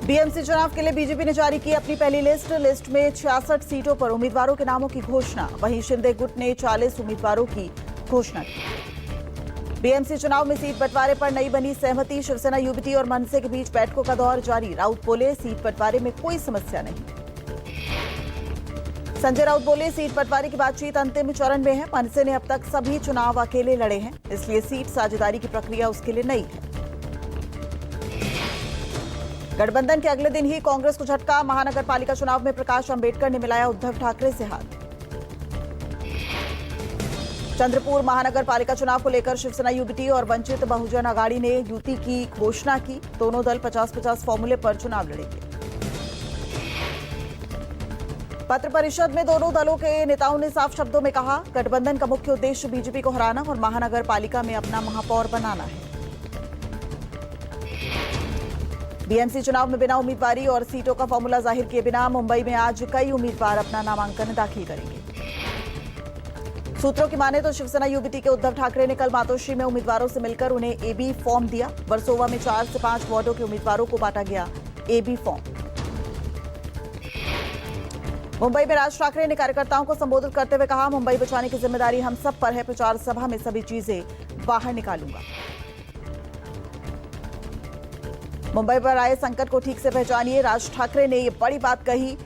BMC चुनाव के लिए बीजेपी ने जारी की अपनी पहली लिस्ट में 66 सीटों पर उम्मीदवारों के नामों की घोषणा। वहीं शिंदे गुट ने 40 उम्मीदवारों की घोषणा की। बीएमसी चुनाव में सीट बंटवारे पर नई बनी सहमति। शिवसेना युवती और मनसे के बीच बैठकों का दौर जारी। राउत बोले, सीट बंटवारे में कोई समस्या नहीं। संजय राउत बोले, सीट बंटवारे की बातचीत अंतिम चरण में है। मनसे ने अब तक सभी चुनाव अकेले लड़े हैं, इसलिए सीट साझेदारी की प्रक्रिया उसके लिए नई है। गठबंधन के अगले दिन ही कांग्रेस को झटका। महानगर पालिका चुनाव में प्रकाश अंबेडकर ने मिलाया उद्धव ठाकरे से हाथ। चंद्रपुर महानगर पालिका चुनाव को लेकर शिवसेना युवती और वंचित बहुजन अघाड़ी ने युति की घोषणा की। दोनों दल 50-50 फॉर्मूले पर चुनाव लड़ेंगे। पत्र परिषद में दोनों दलों के नेताओं ने साफ शब्दों में कहा, गठबंधन का मुख्य उद्देश्य बीजेपी को हराना और महानगर पालिका में अपना महापौर बनाना है। बीएमसी चुनाव में बिना उम्मीदवारी और सीटों का फॉर्मूला जाहिर किए बिना मुंबई में आज कई उम्मीदवार अपना नामांकन दाखिल करेंगे। सूत्रों की माने तो शिवसेना युवती के उद्धव ठाकरे ने कल मातोश्री में उम्मीदवारों से मिलकर उन्हें एबी फॉर्म दिया। वर्सोवा में 4 से 5 वार्डों के उम्मीदवारों को बांटा गया एबी फॉर्म। मुंबई में राज ठाकरे ने कार्यकर्ताओं को संबोधित करते हुए कहा, मुंबई बचाने की जिम्मेदारी हम सब पर है। प्रचार सभा में सभी चीजें बाहर निकालूंगा। मुंबई पर आए संकट को ठीक से पहचानिए, राज ठाकरे ने ये बड़ी बात कही।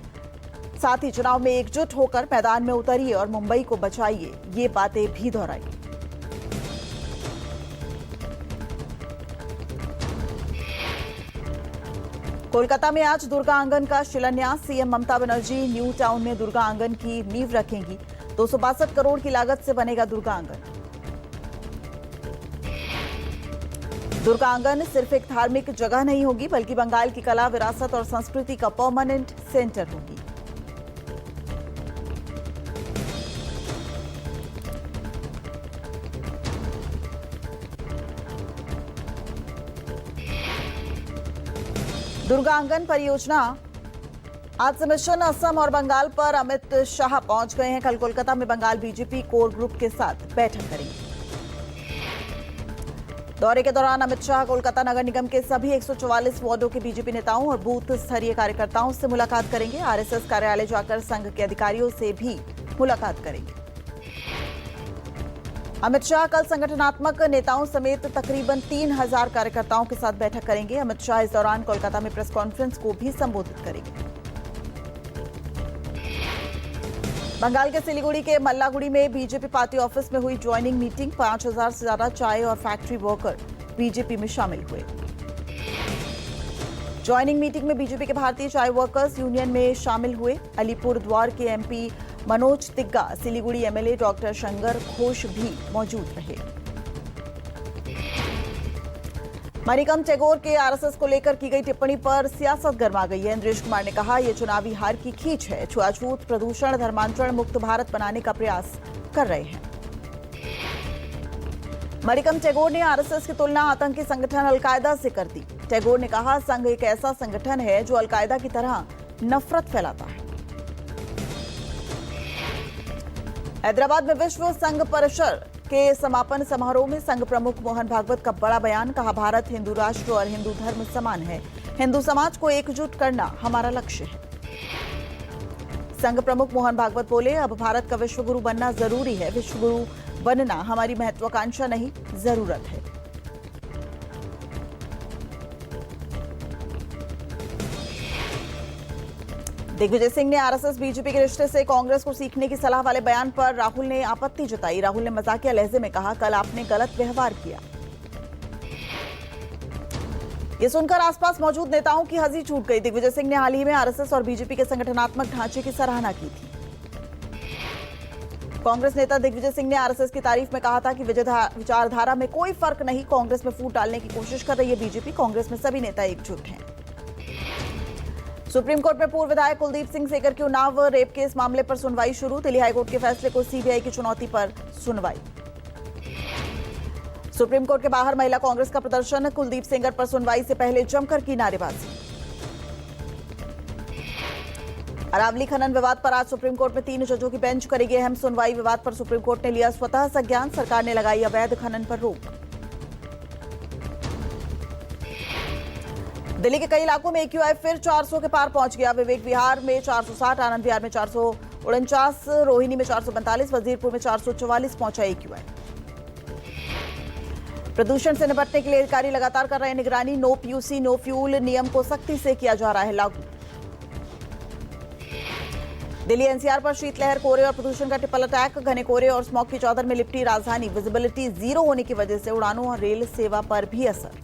साथ ही चुनाव में एकजुट होकर मैदान में उतरिए और मुंबई को बचाइए, ये बातें भी दोहराई। कोलकाता में आज दुर्गा आंगन का शिलान्यास। CM Mamata Banerjee new town में दुर्गा आंगन की नींव रखेंगी। 262 करोड़ की लागत से बनेगा दुर्गा आंगन। दुर्गा आंगन सिर्फ एक धार्मिक जगह नहीं होगी, बल्कि बंगाल की कला, विरासत और संस्कृति का परमानेंट सेंटर होगी। दुर्गा आंगन परियोजना आज से मिशन असम और बंगाल पर अमित शाह पहुंच गए हैं। कल कोलकाता में बंगाल बीजेपी कोर ग्रुप के साथ बैठक करेंगे। दौरे के दौरान अमित शाह कोलकाता नगर निगम के सभी 144 वार्डों के बीजेपी नेताओं और बूथ स्तरीय कार्यकर्ताओं से मुलाकात करेंगे। आरएसएस कार्यालय जाकर संघ के अधिकारियों से भी मुलाकात करेंगे। अमित शाह कल संगठनात्मक नेताओं समेत तकरीबन 3000 कार्यकर्ताओं के साथ बैठक करेंगे। अमित शाह इस दौरान कोलकाता में प्रेस कॉन्फ्रेंस को भी संबोधित करेंगे। बंगाल के सिलीगुड़ी के मल्लागुड़ी में बीजेपी पार्टी ऑफिस में हुई ज्वाइनिंग मीटिंग। 5000 से ज्यादा चाय और फैक्ट्री वर्कर बीजेपी में शामिल हुए। ज्वाइनिंग मीटिंग में बीजेपी के भारतीय चाय वर्कर्स यूनियन में शामिल हुए। अलीपुर द्वार के MP Manoj Tigga, Siliguri MLA doctor Shankar Ghosh भी मौजूद रहे। मणिकम टैगोर के आरएसएस को लेकर की गई टिप्पणी पर सियासत गर्मा गई है। इंद्रेश कुमार ने कहा, यह चुनावी हार की खींच है। छुआछूत, प्रदूषण, धर्मांतरण मुक्त भारत बनाने का प्रयास कर रहे हैं। मणिकम टैगोर ने आरएसएस की तुलना आतंकी संगठन अलकायदा से कर दी। टैगोर ने कहा, संघ एक ऐसा संगठन है जो अलकायदा की तरह नफरत फैलाता है। हैदराबाद में विश्व संघ परिषद के समापन समारोह में संघ प्रमुख मोहन भागवत का बड़ा बयान। कहा, भारत हिंदू राष्ट्र और हिंदू धर्म समान है। हिंदू समाज को एकजुट करना हमारा लक्ष्य है। संघ प्रमुख मोहन भागवत बोले, अब भारत का विश्वगुरु बनना जरूरी है। विश्वगुरु बनना हमारी महत्वाकांक्षा नहीं, जरूरत है। दिग्विजय सिंह ने आरएसएस बीजेपी के रिश्ते से कांग्रेस को सीखने की सलाह वाले बयान पर राहुल ने आपत्ति जताई। राहुल ने मजाकिया लहजे में कहा, कल आपने गलत व्यवहार किया। ये सुनकर आसपास मौजूद नेताओं की हंसी छूट गई। दिग्विजय सिंह ने हाल ही में आरएसएस और बीजेपी के संगठनात्मक ढांचे की सराहना की थी। कांग्रेस नेता दिग्विजय सिंह ने आरएसएस की तारीफ में कहा था कि विचारधारा में कोई फर्क नहीं, कांग्रेस में फूट डालने की कोशिश कर रही है बीजेपी। कांग्रेस में सभी नेता एकजुट हैं। सुप्रीम कोर्ट में पूर्व विधायक कुलदीप सिंह सेंगर के उन्नाव रेप केस मामले पर सुनवाई शुरू। दिल्ली हाईकोर्ट के फैसले को सीबीआई की चुनौती पर सुनवाई। सुप्रीम कोर्ट के बाहर महिला कांग्रेस का प्रदर्शन। कुलदीप सेंगर पर सुनवाई से पहले जमकर की नारेबाजी। अरावली खनन विवाद पर आज सुप्रीम कोर्ट में 3 जजों की बेंच करेगी अहम सुनवाई। विवाद पर सुप्रीम कोर्ट ने लिया स्वतः संज्ञान। सरकार ने लगाई अवैध खनन पर रोक। दिल्ली के कई इलाकों में एक्यूआई फिर 400 के पार पहुंच गया। विवेक विहार में 460, आनंद विहार में 449, रोहिणी में 445, वजीरपुर में 444 पहुंचा एक्यूआई। प्रदूषण से निपटने के लिए अधिकारी लगातार कर रहे हैं निगरानी। नो पीयूसी नो फ्यूल नियम को सख्ती से किया जा रहा है लागू। दिल्ली एनसीआर पर शीतलहर, कोहरे और प्रदूषण का ट्रिपल अटैक। घने कोहरे और स्मॉग की चादर में लिपटी राजधानी। विजिबिलिटी जीरो होने की वजह से उड़ानों और रेल सेवा पर भी असर।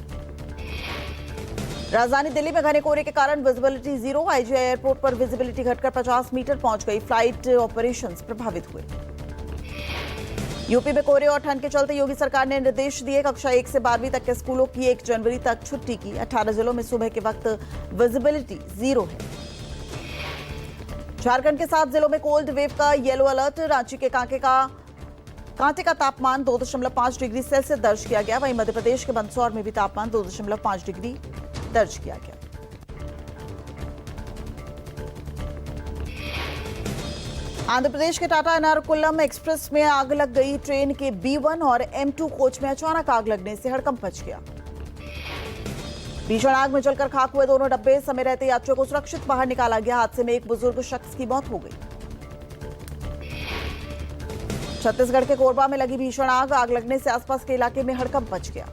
राजधानी दिल्ली में घने कोहरे के कारण विजिबिलिटी जीरो। आईजीआई एयरपोर्ट पर विजिबिलिटी घटकर 50 मीटर पहुंच गई। फ्लाइट ऑपरेशंस प्रभावित हुए। यूपी में कोहरे और ठंड के चलते योगी सरकार ने निर्देश दिए। कक्षा 1 से 12वीं तक के स्कूलों की 1 जनवरी तक छुट्टी की। 18 जिलों में सुबह के वक्त विजिबिलिटी जीरो है। झारखंड के 7 जिलों में कोल्ड वेव का येलो अलर्ट। रांची के कांटे का तापमान 2.5 डिग्री सेल्सियस दर्ज किया गया। वहीं मध्य प्रदेश के मंदसौर में भी तापमान 2.5 डिग्री दर्ज किया गया। आंध्र प्रदेश के टाटा एर्नाकुलम एक्सप्रेस में आग लग गई। ट्रेन के B1 और M2 कोच में अचानक आग लगने से हड़कंप मच गया। भीषण आग में जलकर खाक हुए दोनों डब्बे। समय रहते यात्रियों को सुरक्षित बाहर निकाला गया। हादसे में एक बुजुर्ग शख्स की मौत हो गई। छत्तीसगढ़ के कोरबा में लगी भीषण आग। आग लगने से आसपास के इलाके में हड़कंप मच गया।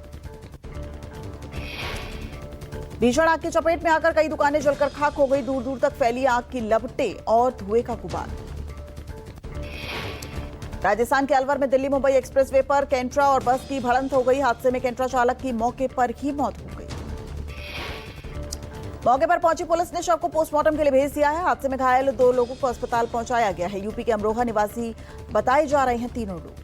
भीषण आग की चपेट में आकर कई दुकानें जलकर खाक हो गई। दूर दूर तक फैली आग की लपटें और धुएं का गुबार। राजस्थान के अलवर में दिल्ली मुंबई एक्सप्रेसवे पर कैंट्रा और बस की भिड़ंत हो गई। हादसे में कैंट्रा चालक की मौके पर ही मौत हो गई। मौके पर पहुंची पुलिस ने शव को पोस्टमार्टम के लिए भेज दिया है। हादसे में घायल 2 लोगों को अस्पताल पहुंचाया गया है। यूपी के अमरोहा निवासी बताए जा रहे हैं तीनों लोग।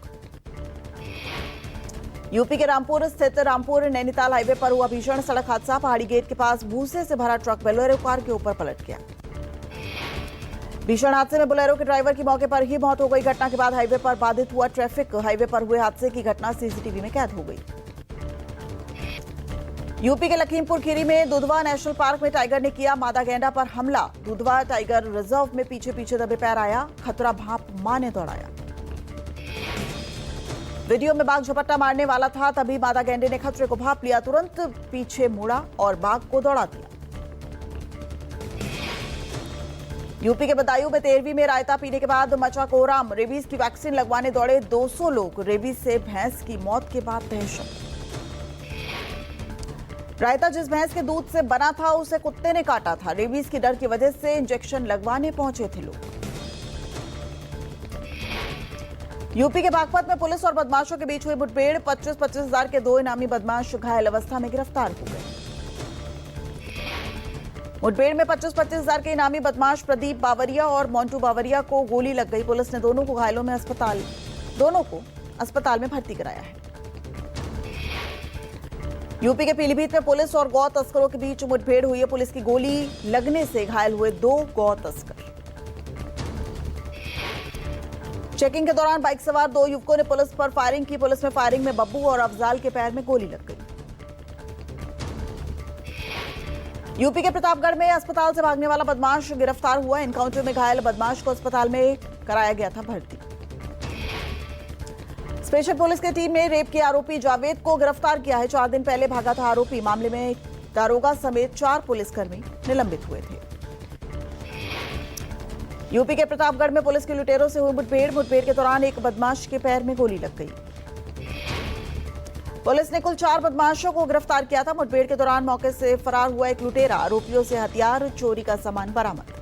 यूपी के रामपुर स्थित रामपुर नैनीताल हाईवे पर हुआ भीषण सड़क हादसा। पहाड़ी गेट के पास भूसे से भरा ट्रक बोलेरो कार के ऊपर पलट गया। भीषण हादसे में बोलेरो के ड्राइवर की मौके पर ही मौत हो गई। घटना के बाद हाईवे पर बाधित हुआ ट्रैफिक। हाईवे पर हुए हादसे की घटना सीसीटीवी में कैद हो गई। यूपी के लखीमपुर खीरी में दुधवा नेशनल पार्क में टाइगर ने किया मादा गैंडा पर हमला। दुधवा टाइगर रिजर्व में पीछे पीछे दबे पैर आया। खतरा भांप मां ने दौड़ाया। वीडियो में बाघ झपट्टा मारने वाला था, तभी मादा गैंडे ने खतरे को भांप लिया। तुरंत पीछे मुड़ा और बाघ को दौड़ा दिया। यूपी के बदायूं में 13वीं में रायता पीने के बाद मचा कोहराम। रेबीज की वैक्सीन लगवाने दौड़े 200 लोग। रेबीज से भैंस की मौत के बाद दहशत। रायता जिस भैंस के दूध से बना था उसे कुत्ते ने काटा था। रेबीज की डर की वजह से इंजेक्शन लगवाने पहुंचे थे लोग। यूपी के बागपत में पुलिस और बदमाशों के बीच हुई मुठभेड़। 25-25 हजार के 2 इनामी बदमाश घायल अवस्था में गिरफ्तार हो गए। मुठभेड़ में 25-25 हजार के इनामी बदमाश प्रदीप बावरिया और मोंटू बावरिया को गोली लग गई। पुलिस ने दोनों को अस्पताल में भर्ती कराया है। यूपी के पीलीभीत में पुलिस और गौ तस्करों के बीच मुठभेड़ हुई है। पुलिस की गोली लगने से घायल हुए 2 गौ तस्कर। चेकिंग के दौरान बाइक सवार 2 युवकों ने पुलिस पर फायरिंग की। पुलिस में फायरिंग में बब्बू और अफजाल के पैर में गोली लग गई। यूपी के प्रतापगढ़ में अस्पताल से भागने वाला बदमाश गिरफ्तार हुआ। एनकाउंटर में घायल बदमाश को अस्पताल में कराया गया था भर्ती। स्पेशल पुलिस की टीम ने रेप के आरोपी जावेद को गिरफ्तार किया है। 4 दिन पहले भागा था आरोपी। मामले में दारोगा समेत 4 पुलिसकर्मी निलंबित हुए थे। यूपी के प्रतापगढ़ में पुलिस के लुटेरों से हुई मुठभेड़ के दौरान एक बदमाश के पैर में गोली लग गई। पुलिस ने कुल 4 बदमाशों को गिरफ्तार किया था। मुठभेड़ के दौरान मौके से फरार हुआ एक लुटेरा। आरोपियों से हथियार, चोरी का सामान बरामद।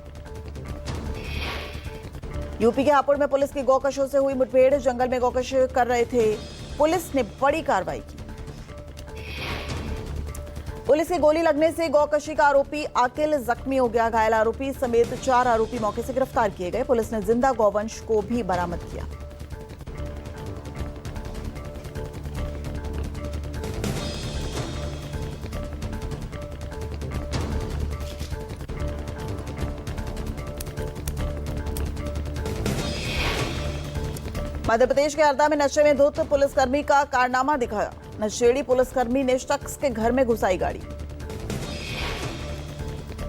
यूपी के हापुड़ में पुलिस की गौकशों से हुई मुठभेड़। जंगल में गौकश कर रहे थे। पुलिस ने बड़ी कार्रवाई की। पुलिस की गोली लगने से गौकशी का आरोपी आकिल जख्मी हो गया। घायल आरोपी समेत 4 आरोपी मौके से गिरफ्तार किए गए। पुलिस ने जिंदा गौवंश को भी बरामद किया। मध्य प्रदेश के हरदा में नशे में धुत पुलिसकर्मी का कारनामा दिखाया। नशेड़ी पुलिसकर्मी ने शख्स के घर में घुसाई गाड़ी।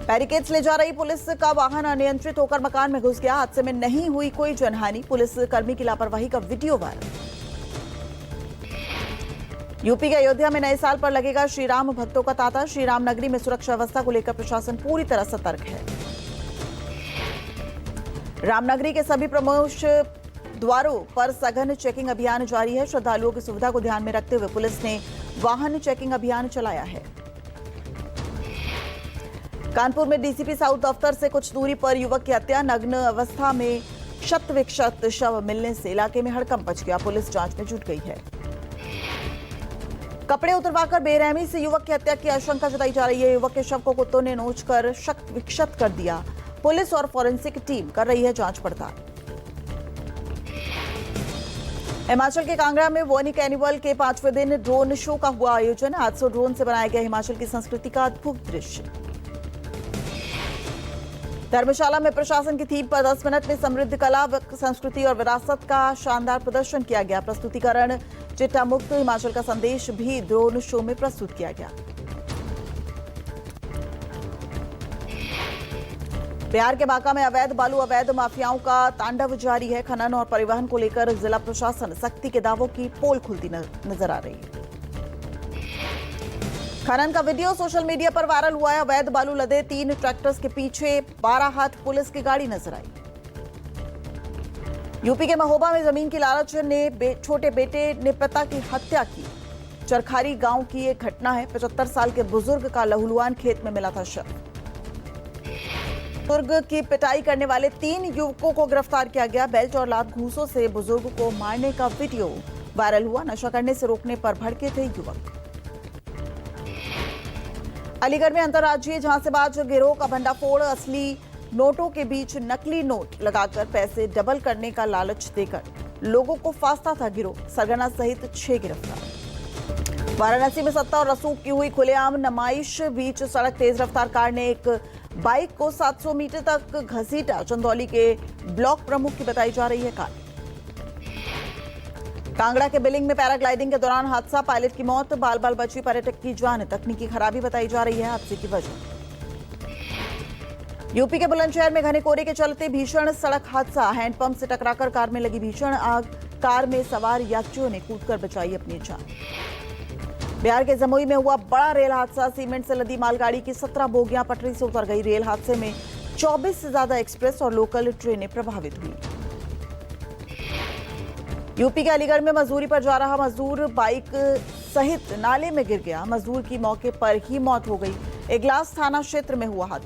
बैरिकेड्स ले जा रही पुलिस का वाहन अनियंत्रित होकर मकान में घुस गया। हादसे में नहीं हुई कोई जनहानि। पुलिसकर्मी की लापरवाही का वीडियो वायरल। यूपी के अयोध्या में नए साल पर लगेगा श्री राम भक्तों का तांता। श्री राम नगरी में सुरक्षा व्यवस्था को लेकर प्रशासन पूरी तरह सतर्क है। रामनगरी के सभी प्रमुख द्वारों पर सघन चेकिंग अभियान जारी है। श्रद्धालुओं की सुविधा को ध्यान में रखते हुए पुलिस ने वाहन चेकिंग अभियान चलाया है। कानपुर में डीसीपी साउथ दफ्तर से कुछ दूरी पर युवक की हत्या। नग्न अवस्था में शत विक्षत शव मिलने से इलाके में हड़कंप मच गया। पुलिस जांच में जुट गई है। कपड़े उतरवाकर बेरहमी से युवक की हत्या की आशंका जताई जा रही है। युवक के शव को कुत्तों ने नोचकर शत विक्षत कर दिया। पुलिस और फॉरेंसिक टीम कर रही है जांच पड़ताल। हिमाचल के कांगड़ा में वोनी कैनिवल के 5वें दिन ड्रोन शो का हुआ आयोजन। 800 ड्रोन से बनाया गया हिमाचल की संस्कृति का अद्भुत दृश्य। धर्मशाला में प्रशासन की थीम पर 10 मिनट में समृद्ध कला, संस्कृति और विरासत का शानदार प्रदर्शन किया गया। प्रस्तुतिकरण चिट्टा मुक्त हिमाचल का संदेश भी ड्रोन शो में प्रस्तुत किया गया। बिहार के बांका में अवैध बालू अवैध माफियाओं का तांडव जारी है। खनन और परिवहन को लेकर जिला प्रशासन सख्ती के दावों की पोल खुलती नजर आ रही है। खनन का वीडियो सोशल मीडिया पर वायरल हुआ है। अवैध बालू लदे 3 ट्रैक्टर्स के पीछे 12 हाथ पुलिस की गाड़ी नजर आई। यूपी के महोबा में जमीन की लालच ने छोटे बेटे ने पिता की हत्या की। चरखारी गांव की एक घटना है। 75 साल के बुजुर्ग का लहूलुहान खेत में मिला था शव। बुजुर्ग की पिटाई करने वाले 3 युवकों को गिरफ्तार किया गया। बेल्ट और लात घूंसों से बुजुर्ग को मारने का वीडियो वायरल हुआ। नशा करने से रोकने पर भड़के थे युवक। अलीगढ़ में अंतर्राज्यीय झांसेबाज गिरोह का भंडाफोड़। असली नोटों के बीच नकली नोट लगाकर पैसे डबल करने का लालच देकर लोगों को फांसता था गिरोह। सरगना सहित 6 गिरफ्तार। वाराणसी में सत्ता और रसूख की हुई खुलेआम नुमाइश। बीच सड़क तेज रफ्तार कार ने एक बाइक को 700 मीटर तक घसीटा। चंदौली के ब्लॉक प्रमुख की बताई जा रही है कार। कांगड़ा के बिलिंग में पैराग्लाइडिंग के दौरान हादसा। पायलट की मौत, बाल बाल बची पर्यटक की जान। तकनीकी खराबी बताई जा रही है हादसे की वजह। यूपी के बुलंदशहर में घने कोहरे के चलते भीषण सड़क हादसा। हैंडपंप से टकराकर कार में लगी भीषण आग। कार में सवार यात्रियों ने कूदकर बचाई अपनी जान। बिहार के जमुई में हुआ बड़ा रेल हादसा। सीमेंट से लदी मालगाड़ी की 17 बोगियां पटरी से उतर गई। रेल हादसे में 24 से ज्यादा एक्सप्रेस और लोकल ट्रेनें प्रभावित हुई। यूपी के अलीगढ़ में मजदूरी पर जा रहा मजदूर बाइक सहित नाले में गिर गया। मजदूर की मौके पर ही मौत हो गई। इगलास थाना क्षेत्र में हुआ हादसा।